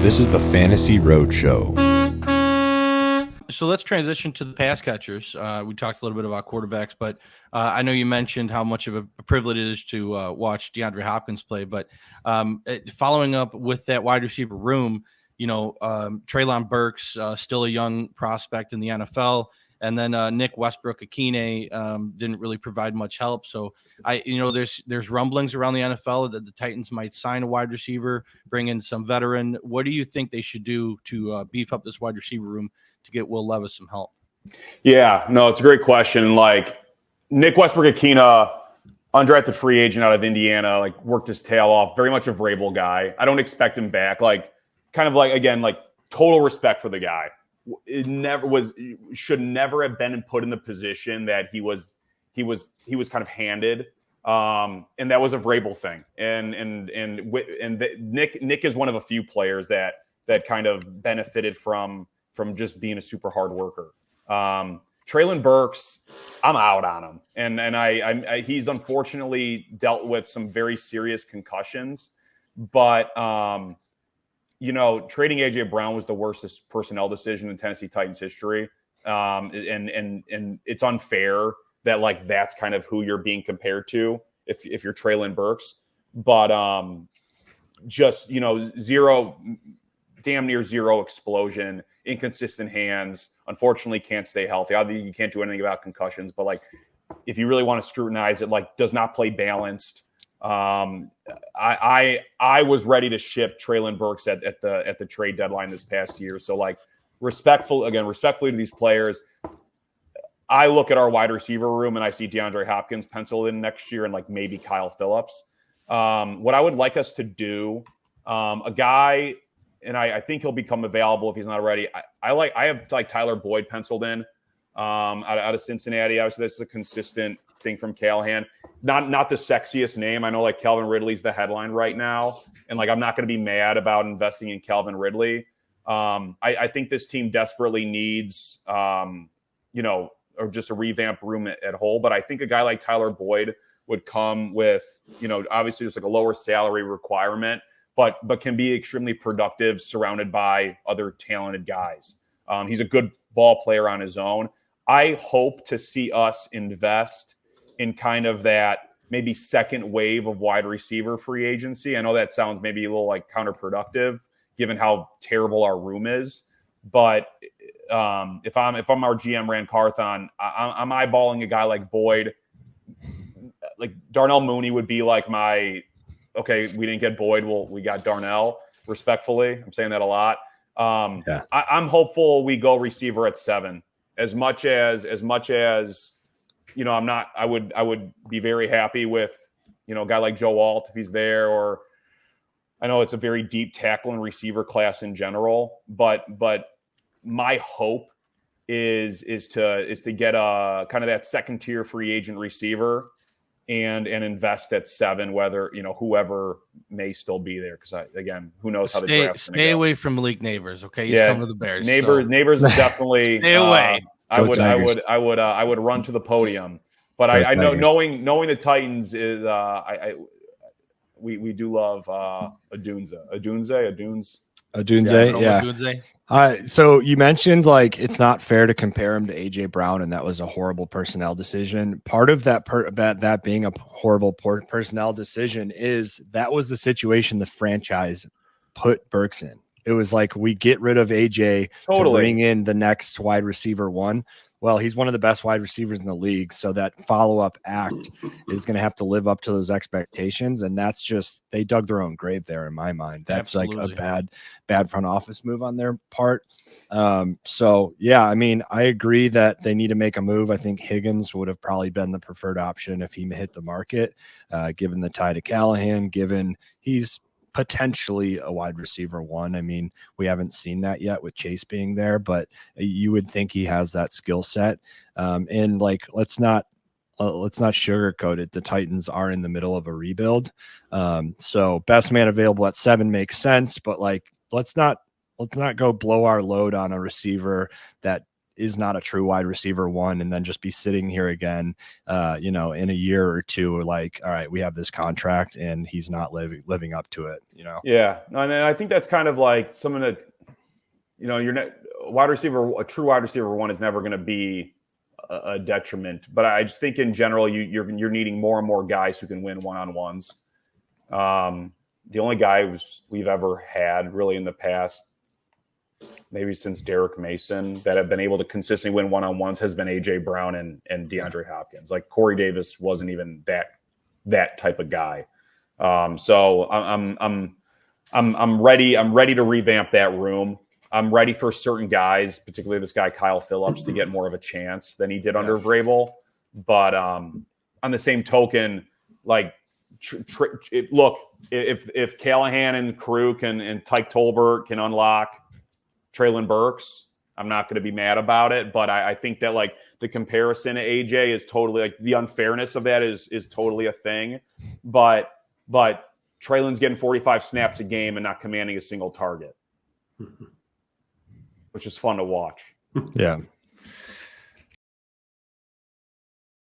This is the Fantasy Roadshow. So let's transition to the pass catchers. We talked a little bit about quarterbacks, but I know you mentioned how much of a privilege it is to watch DeAndre Hopkins play. But following up with that wide receiver room, Treylon Burks, still a young prospect in the NFL. And then Nick Westbrook-Akine didn't really provide much help. So there's rumblings around the NFL that the Titans might sign a wide receiver, bring in some veteran. What do you think they should do to beef up this wide receiver room to get Will Levis some help? Yeah, no, it's a great question. Like Nick Westbrook-Akine, undrafted free agent out of Indiana, like worked his tail off. Very much a Vrabel guy. I don't expect him back. Like kind of like, again, like total respect for the guy. Should never have been put in the position that he was kind of handed. And that was a Vrabel thing. And Nick is one of a few players that kind of benefited from just being a super hard worker. Treylon Burks, I'm out on him. And he's unfortunately dealt with some very serious concussions, but trading AJ Brown was the worst personnel decision in Tennessee Titans history. And it's unfair that like, that's kind of who you're being compared to if you're Treylon Burks, but damn near zero explosion, inconsistent hands, unfortunately can't stay healthy. Obviously you can't do anything about concussions, but like, if you really want to scrutinize it, like does not play balanced. I was ready to ship Treylon Burks at the trade deadline this past year. So like respectfully to these players, I look at our wide receiver room and I see DeAndre Hopkins penciled in next year and like maybe Kyle Phillips. What I would like us to do, a guy, and I think he'll become available if he's not already. I have like Tyler Boyd penciled in out of Cincinnati. Obviously, this is a consistent thing from Callahan. Not the sexiest name. I know like Calvin Ridley's the headline right now. And like I'm not going to be mad about investing in Calvin Ridley. I think this team desperately needs or just a revamped room at whole. But I think a guy like Tyler Boyd would come with, obviously just like a lower salary requirement, but can be extremely productive surrounded by other talented guys. He's a good ball player on his own. I hope to see us invest in kind of that maybe second wave of wide receiver free agency. I know that sounds maybe a little like counterproductive given how terrible our room is. But if I'm our GM Rand Carthon, I'm eyeballing a guy like Boyd. Like Darnell Mooney would be like okay, we didn't get Boyd. Well, we got Darnell, respectfully. I'm saying that a lot. I'm hopeful we go receiver at 7. As much as I would be very happy with, a guy like Joe Alt if he's there, or I know it's a very deep tackle and receiver class in general, but my hope is to get a kind of that second tier free agent receiver and invest at 7, whether, whoever may still be there. Cause again, who knows how the draft's going to go. Stay away from Malik Neighbors. Okay. He's coming to the Bears. Neighbors is definitely stay away. I would run to the podium, but I know knowing the Titans is we do love Adunze. Yeah. So you mentioned like it's not fair to compare him to AJ Brown, and that was a horrible personnel decision. Part of that being a horrible personnel decision is that was the situation the franchise put Burks in. It was like we get rid of AJ to bring in the next wide receiver 1. Well, he's one of the best wide receivers in the league. So that follow-up act is going to have to live up to those expectations. And that's just, they dug their own grave there in my mind. That's Absolutely. Like a bad front office move on their part. So yeah, I mean, I agree that they need to make a move. I think Higgins would have probably been the preferred option if he hit the market, given the tie to Callahan, given he's potentially a wide receiver 1. I mean, we haven't seen that yet with Chase being there, but you would think he has that skill set. And like, let's not sugarcoat it. The Titans are in the middle of a rebuild. So best man available at 7 makes sense, but like, let's not go blow our load on a receiver that is not a true wide receiver one, and then just be sitting here again, you know, in a year or two, like, all right, we have this contract and he's not living up to it, you know? Yeah. And I think that's kind of like someone that, you know, you're not wide receiver, a true wide receiver one is never going to be a detriment. But I just think in general, you're needing more and more guys who can win one-on-ones. The only guy we've ever had really in the past, maybe since Derek Mason, that have been able to consistently win one-on-ones has been A.J. Brown and DeAndre Hopkins. Like Corey Davis wasn't even that type of guy. So I'm ready. I'm ready to revamp that room. I'm ready for certain guys, particularly this guy Kyle Phillips, to get more of a chance than he did under Vrabel. But on the same token, like look, if Callahan and Karuk and Tyke Tolbert can unlock Traylon Burks, I'm not going to be mad about it. But I think that like the comparison to AJ is totally like the unfairness of that is totally a thing. But Traylon's getting 45 snaps a game and not commanding a single target, which is fun to watch. Yeah.